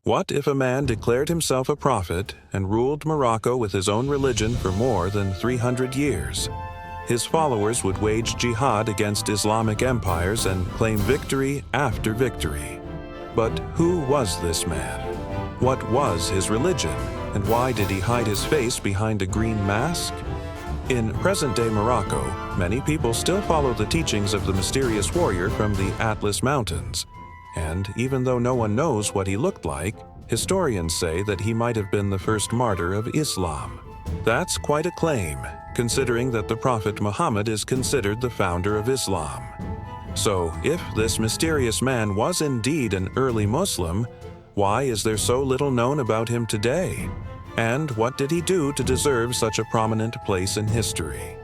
What if a man declared himself a prophet and ruled Morocco with his own religion for more than 300 years? His followers would wage jihad against Islamic empires and claim victory after victory. But who was this man? What was his religion, and why did he hide his face behind a green mask? In present-day Morocco, many people still follow the teachings of the mysterious warrior from the Atlas Mountains. And even though no one knows what he looked like, historians say that he might have been the first martyr of Islam. That's quite a claim, considering that the Prophet Muhammad is considered the founder of Islam. So, if this mysterious man was indeed an early Muslim, why is there so little known about him today? And what did he do to deserve such a prominent place in history?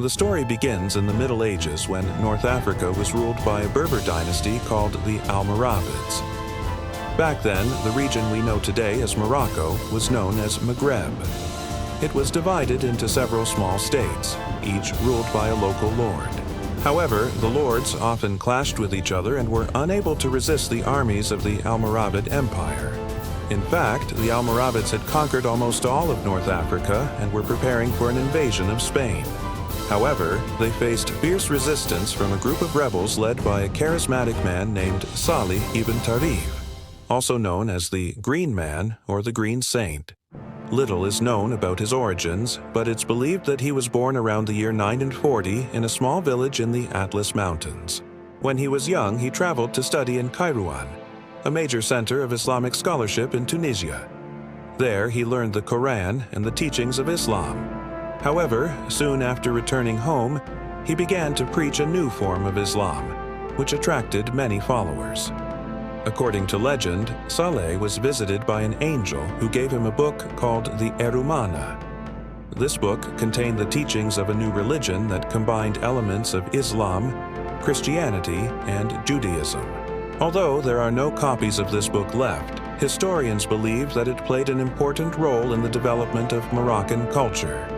The story begins in the Middle Ages when North Africa was ruled by a Berber dynasty called the Almoravids. Back then, the region we know today as Morocco was known as Maghreb. It was divided into several small states, each ruled by a local lord. However, the lords often clashed with each other and were unable to resist the armies of the Almoravid Empire. In fact, the Almoravids had conquered almost all of North Africa and were preparing for an invasion of Spain. However, they faced fierce resistance from a group of rebels led by a charismatic man named Salih ibn Tarif, also known as the Green Man or the Green Saint. Little is known about his origins, but it's believed that he was born around the year 940 in a small village in the Atlas Mountains. When he was young, he traveled to study in Kairouan, a major center of Islamic scholarship in Tunisia. There, he learned the Quran and the teachings of Islam. However, soon after returning home, he began to preach a new form of Islam, which attracted many followers. According to legend, Saleh was visited by an angel who gave him a book called the Erumana. This book contained the teachings of a new religion that combined elements of Islam, Christianity, and Judaism. Although there are no copies of this book left, historians believe that it played an important role in the development of Moroccan culture.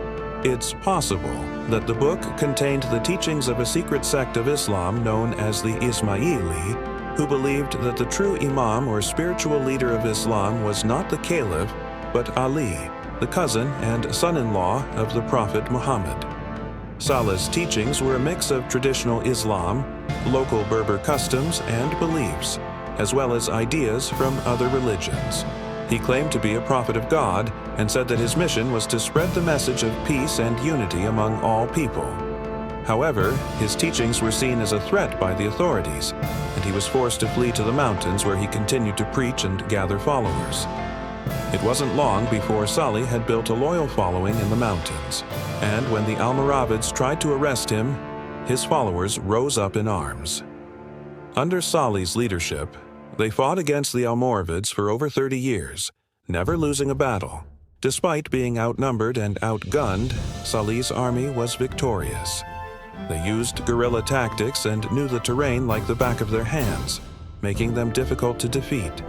It's possible that the book contained the teachings of a secret sect of Islam known as the Ismaili, who believed that the true imam or spiritual leader of Islam was not the caliph, but Ali, the cousin and son-in-law of the Prophet Muhammad. Saleh's teachings were a mix of traditional Islam, local Berber customs and beliefs, as well as ideas from other religions. He claimed to be a prophet of God and said that his mission was to spread the message of peace and unity among all people. However, his teachings were seen as a threat by the authorities, and he was forced to flee to the mountains where he continued to preach and gather followers. It wasn't long before Salih had built a loyal following in the mountains, and when the Almoravids tried to arrest him, his followers rose up in arms. Under Salih's leadership, they fought against the Almoravids for over 30 years, never losing a battle. Despite being outnumbered and outgunned, Salih's army was victorious. They used guerrilla tactics and knew the terrain like the back of their hands, making them difficult to defeat.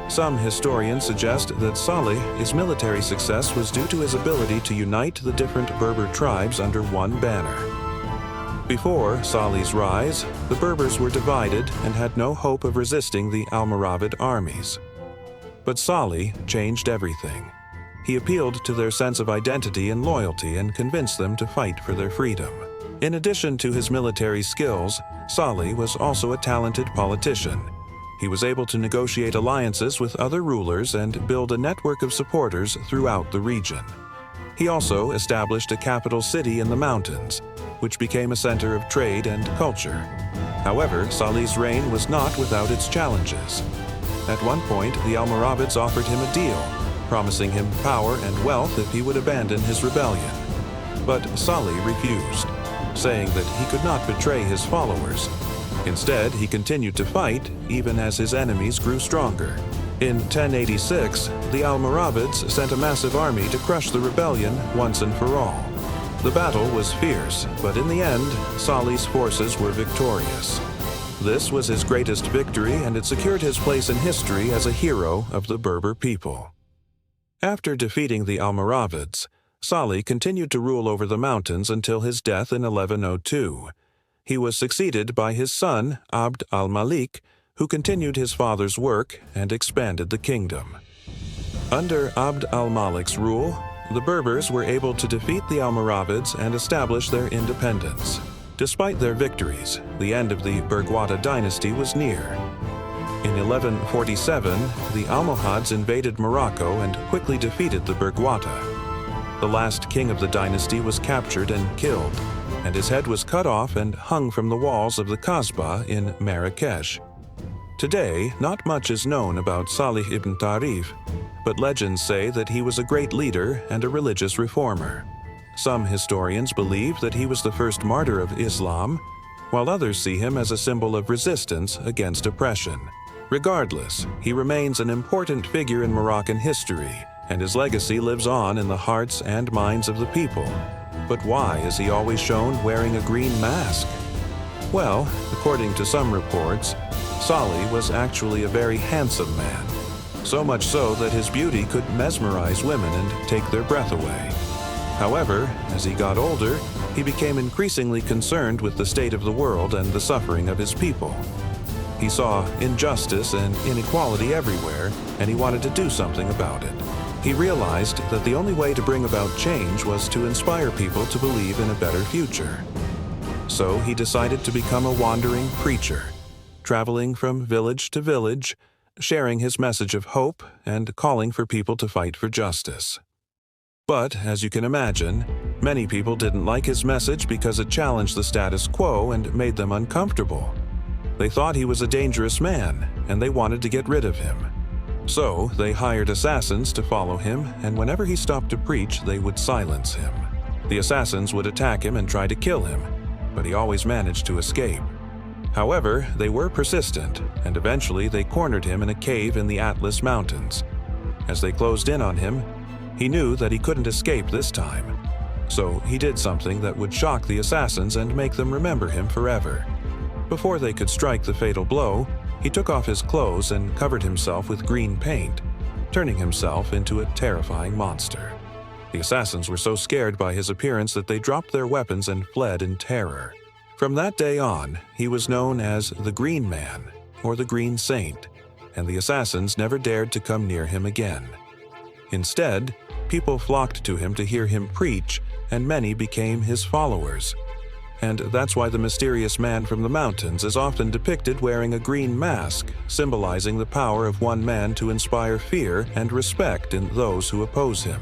Some historians suggest that Salih's military success was due to his ability to unite the different Berber tribes under one banner. Before Salih's rise, the Berbers were divided and had no hope of resisting the Almoravid armies. But Salih changed everything. He appealed to their sense of identity and loyalty and convinced them to fight for their freedom. In addition to his military skills, Salih was also a talented politician. He was able to negotiate alliances with other rulers and build a network of supporters throughout the region. He also established a capital city in the mountains, which became a center of trade and culture. However, Salih's reign was not without its challenges. At one point, the Almoravids offered him a deal, promising him power and wealth if he would abandon his rebellion. But Salih refused, saying that he could not betray his followers. Instead, he continued to fight, even as his enemies grew stronger. In 1086, the Almoravids sent a massive army to crush the rebellion once and for all. The battle was fierce, but in the end, Salih's forces were victorious. This was his greatest victory, and it secured his place in history as a hero of the Berber people. After defeating the Almoravids, Salih continued to rule over the mountains until his death in 1102. He was succeeded by his son, Abd al-Malik, who continued his father's work and expanded the kingdom. Under Abd al-Malik's rule, the Berbers were able to defeat the Almoravids and establish their independence. Despite their victories, the end of the Burghwata dynasty was near. In 1147, the Almohads invaded Morocco and quickly defeated the Burghwata. The last king of the dynasty was captured and killed, and his head was cut off and hung from the walls of the Kasbah in Marrakesh. Today, not much is known about Salih ibn Tarif, but legends say that he was a great leader and a religious reformer. Some historians believe that he was the first martyr of Islam, while others see him as a symbol of resistance against oppression. Regardless, he remains an important figure in Moroccan history, and his legacy lives on in the hearts and minds of the people. But why is he always shown wearing a green mask? Well, according to some reports, Salih was actually a very handsome man, so much so that his beauty could mesmerize women and take their breath away. However, as he got older, he became increasingly concerned with the state of the world and the suffering of his people. He saw injustice and inequality everywhere, and he wanted to do something about it. He realized that the only way to bring about change was to inspire people to believe in a better future. So he decided to become a wandering preacher, traveling from village to village, sharing his message of hope and calling for people to fight for justice. But, as you can imagine, many people didn't like his message because it challenged the status quo and made them uncomfortable. They thought he was a dangerous man, and they wanted to get rid of him. So, they hired assassins to follow him, and whenever he stopped to preach, they would silence him. The assassins would attack him and try to kill him, but he always managed to escape. However, they were persistent, and eventually they cornered him in a cave in the Atlas Mountains. As they closed in on him, he knew that he couldn't escape this time. So he did something that would shock the assassins and make them remember him forever. Before they could strike the fatal blow, he took off his clothes and covered himself with green paint, turning himself into a terrifying monster. The assassins were so scared by his appearance that they dropped their weapons and fled in terror. From that day on, he was known as the Green Man, or the Green Saint, and the assassins never dared to come near him again. Instead, people flocked to him to hear him preach, and many became his followers. And that's why the mysterious man from the mountains is often depicted wearing a green mask, symbolizing the power of one man to inspire fear and respect in those who oppose him.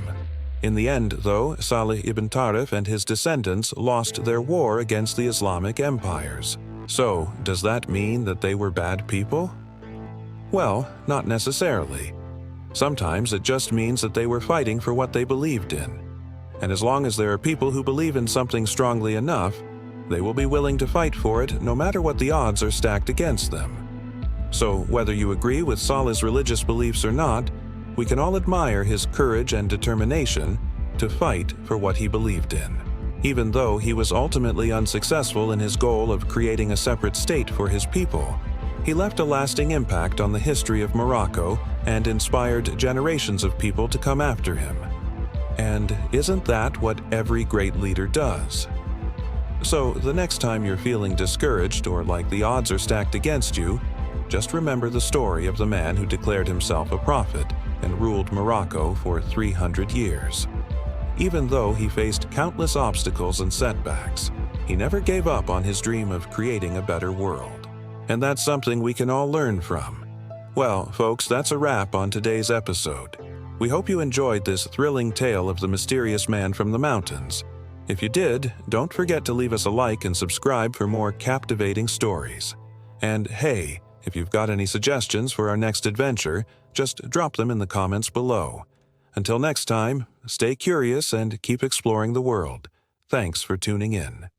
In the end, though, Salih ibn Tarif and his descendants lost their war against the Islamic empires. So, does that mean that they were bad people? Well, not necessarily. Sometimes it just means that they were fighting for what they believed in. And as long as there are people who believe in something strongly enough, they will be willing to fight for it no matter what the odds are stacked against them. So, whether you agree with Salih's religious beliefs or not, we can all admire his courage and determination to fight for what he believed in. Even though he was ultimately unsuccessful in his goal of creating a separate state for his people, he left a lasting impact on the history of Morocco and inspired generations of people to come after him. And isn't that what every great leader does? So, the next time you're feeling discouraged or like the odds are stacked against you, just remember the story of the man who declared himself a prophet and ruled Morocco for 300 years. Even though he faced countless obstacles and setbacks, he never gave up on his dream of creating a better world. And that's something we can all learn from. Well, folks, that's a wrap on today's episode. We hope you enjoyed this thrilling tale of the mysterious man from the mountains. If you did, don't forget to leave us a like and subscribe for more captivating stories. And hey, if you've got any suggestions for our next adventure, just drop them in the comments below. Until next time, stay curious and keep exploring the world. Thanks for tuning in.